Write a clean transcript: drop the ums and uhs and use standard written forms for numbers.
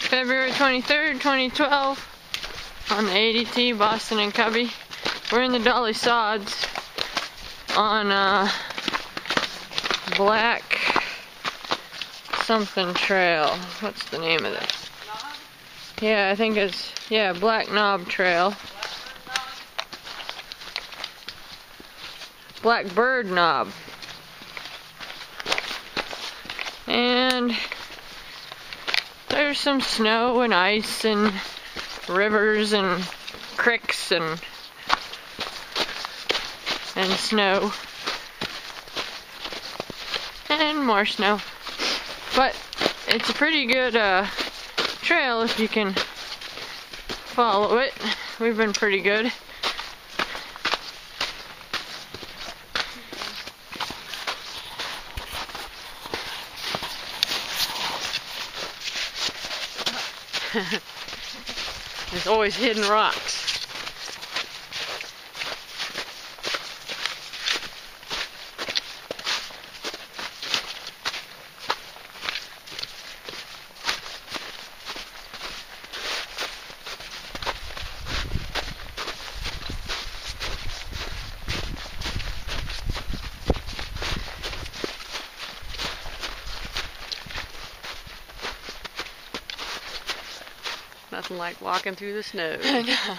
February 23rd, 2012 on the ADT, Boston and Cubby. We're in the Dolly Sods on Black something trail. What's the name of it? Yeah, I think it's, yeah, Black Knob Trail. Blackbird Knob. And there's some snow and ice and rivers and creeks and snow and more snow, but it's a pretty good trail if you can follow it. We've been pretty good. There's always hidden rocks. Nothing like walking through the snow. I know.